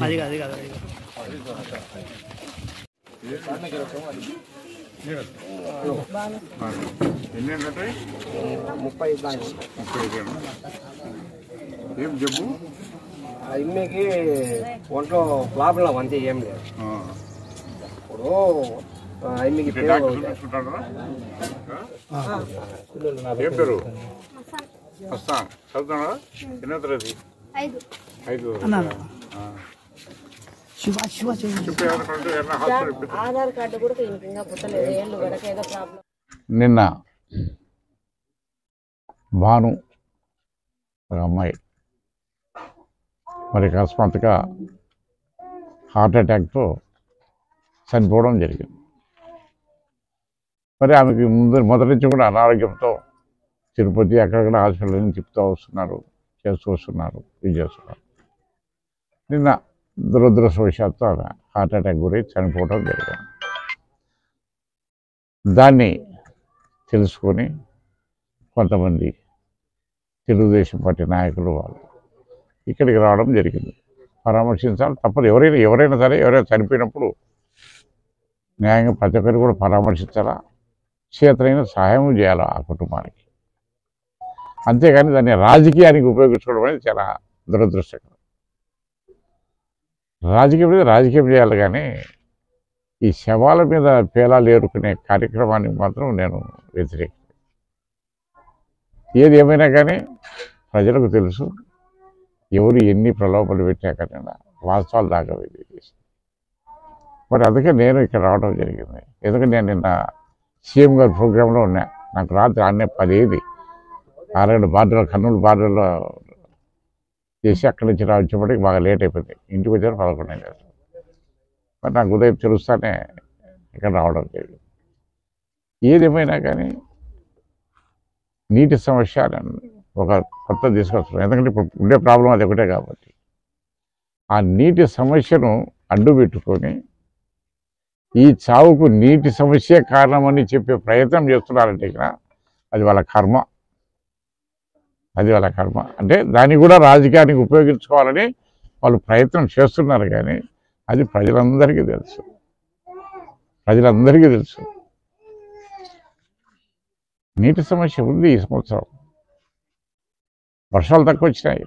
అది కాదు ఎన్ని ఏంటంటే 30 ఏం జబ్బు ఇమ్మకి ఒంట్లో ప్రాబ్లం అంతే ఏం లేదు. ఇప్పుడు ఇమ్మకి ఏం పేరు వస్తాను చదువుతాడా ఎన్నో తరగతి 5 ఆధార్ కార్డు కూడా ఇంకా పుట్టలేదు, ఏళ్ళు వరకు ఏదో ప్రాబ్లం. నిన్న భాను ఒక అమ్మాయి మరి అకస్మాత్తుగా హార్ట్ అటాక్తో చనిపోవడం జరిగింది. మరి ఆమెకి మొదటి నుంచి కూడా అనారోగ్యంతో తిరుపతి అక్కడక్కడ హాస్పిటల్ని తిప్పుతూ వస్తున్నారు, చేస్తూ వస్తున్నారు, ఇది చేస్తున్నారు. నిన్న దురదృష్టవశాత్తు ఆమె హార్ట్ అటాక్ గురి చనిపోవడం జరిగింది. దాన్ని తెలుసుకొని కొంతమంది తెలుగుదేశం పార్టీ నాయకులు వాళ్ళు ఇక్కడికి రావడం జరిగింది. పరామర్శించాలి తప్పదు. ఎవరైనా సరే ఎవరైనా చనిపోయినప్పుడు న్యాయంగా ప్రతి ఒక్కరు కూడా పరామర్శించాలా, చేతనైన సహాయం చేయాలి ఆ కుటుంబానికి. అంతేగాని దాన్ని రాజకీయానికి ఉపయోగించుకోవడం అనేది చాలా దురదృష్టకరం. రాజకీయం చేయాలి కానీ ఈ శవాల మీద పేలాలు ఏరుకునే కార్యక్రమానికి మాత్రం నేను వ్యతిరేకం. ఏది ఏమైనా కానీ ప్రజలకు తెలుసు ఎవరు ఎన్ని ప్రలోభాలు పెట్టాకన్నా వాస్తవాలు దాకా వెళ్ళి. మరి అందుకే నేను ఇక్కడ రావడం జరిగింది. ఎందుకంటే నేను నిన్న సీఎం గారి ప్రోగ్రాంలో ఉన్నా. నాకు రాత్రి ఆన్నే 10 ఆరగడ్డ బార్డర్లో కర్నూలు బార్డర్లో చేసి అక్కడి నుంచి వచ్చేప్పటికి బాగా లేట్ అయిపోయింది. ఇంటికి వచ్చారు 11 అయ్యారు. మరి నాకు ఉదయం తెలుస్తానే ఇక్కడ రావడం జరిగింది. ఏదేమైనా కానీ నీటి సమస్య ఒక కొత్త తీసుకొస్తున్నాం. ఎందుకంటే ఇప్పుడు ఉండే ప్రాబ్లం అది ఒకటే కాబట్టి ఆ నీటి సమస్యను అడ్డు పెట్టుకొని ఈ చావుకు నీటి సమస్య కారణమని చెప్పే ప్రయత్నం చేస్తున్నారంటే ఇక్కడ అది వాళ్ళ కర్మ. అంటే దాన్ని కూడా రాజకీయానికి ఉపయోగించుకోవాలని వాళ్ళు ప్రయత్నం చేస్తున్నారు. కానీ అది ప్రజలందరికీ తెలుసు. నీటి సమస్య ఉంది. ఈ సంవత్సరం వర్షాలు తక్కువ వచ్చినాయి,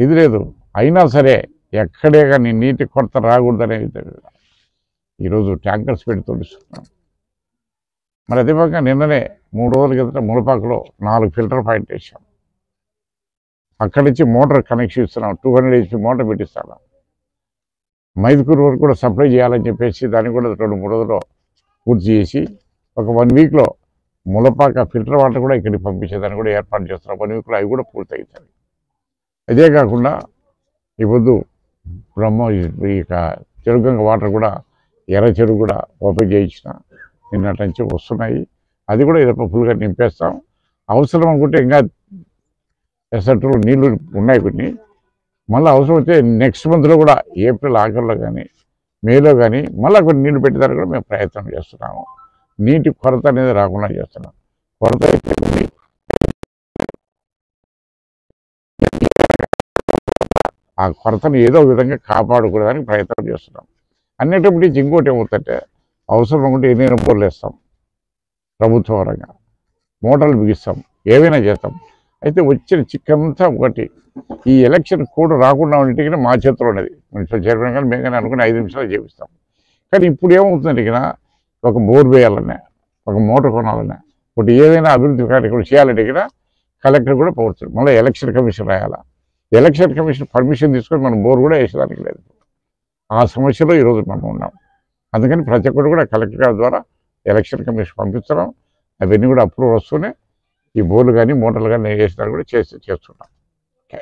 ఇది లేదు. అయినా సరే ఎక్కడే కానీ నీటి కొరత రాకూడదనే ఈరోజు ట్యాంకర్స్ పెట్టి తోలుస్తున్నాం. మరి అదే విధంగా నిన్ననే 3 రోజుల కిందట ములపాకులో 4 ఫిల్టర్ పాయింట్ వేసాం. అక్కడి నుంచి మోటార్ కనెక్షన్ ఇస్తున్నాం. 200 HP మోటార్ పెట్టిస్తాను. మైదుకూరు వరకు కూడా సప్లై చేయాలని చెప్పేసి దాన్ని కూడా 2-3 రోజుల్లో పూర్తి చేసి ఒక 1 వీక్లో ములపాక ఫిల్టర్ వాటర్ కూడా ఇక్కడికి పంపించేదాన్ని కూడా ఏర్పాటు చేస్తున్నాం. 1 వీక్లో అవి కూడా పూర్తి అవుతాయి. అదే కాకుండా ఈ పొద్దు ఇక చెరుగంగ వాటర్ కూడా ఎర్ర చెరువు కూడా ఓపెన్ చేయించిన నిన్నటి నుంచి వస్తున్నాయి. అది కూడా ఇదొక ఫుల్గా నింపేస్తాం. అవసరం అనుకుంటే ఇంకా ఎసట్లో నీళ్లు ఉన్నాయి కొన్ని. మళ్ళీ అవసరం అయితే నెక్స్ట్ మంత్లో కూడా ఏప్రిల్ ఆఖరిలో కానీ మేలో కానీ మళ్ళీ కొన్ని నీళ్లు పెట్టేదానికి కూడా మేము ప్రయత్నం చేస్తున్నాము. నీటి కొరత అనేది రాకుండా చేస్తున్నాం. కొరత అయితే ఆ కొరతను ఏదో విధంగా కాపాడుకోవడానికి ప్రయత్నం చేస్తున్నాం. అన్నిటికీ ఇంకోటి ఏమవుతుందంటే అవసరం అనుకుంటే ఎన్ని బోర్లు వేస్తాం, ప్రభుత్వ పరంగా మోటార్లు బిగిస్తాం, ఏవైనా చేస్తాం. అయితే వచ్చిన చిక్కంతా ఒకటి ఈ ఎలక్షన్ కోడ్ రాకుండా ఉండేటికి మా చేతిలో ఉన్నది. మున్సిపల్ చైర్మన్ కానీ మేము కానీ అనుకుని 5 నిమిషాలు చేపిస్తాం. కానీ ఇప్పుడు ఏమవుతుందంటే ఇక ఒక బోర్ వేయాలన్నా, ఒక మోటార్ కొనాలన్నా, ఒకటి ఏదైనా అభివృద్ధి కార్యక్రమం చేయాలంటే ఇక్కడ కలెక్టర్ కూడా పోవచ్చు. మళ్ళీ ఎలక్షన్ కమిషన్ రాయాలా. ఎలక్షన్ కమిషన్ పర్మిషన్ తీసుకొని మనం బోర్ కూడా వేసేదానికి లేదు. ఆ సమస్యలో ఈరోజు మనం ఉన్నాం. అందుకని ప్రతి ఒక్కరు కూడా కలెక్టర్ గారి ద్వారా ఎలక్షన్ కమిషన్ పంపిస్తున్నాం. అవన్నీ కూడా అప్రూవ్ వస్తూనే ఈ బోర్లు కానీ మోటార్లు కానీ వేసేదాన్ని కూడా చేస్తున్నాం. ఓకే.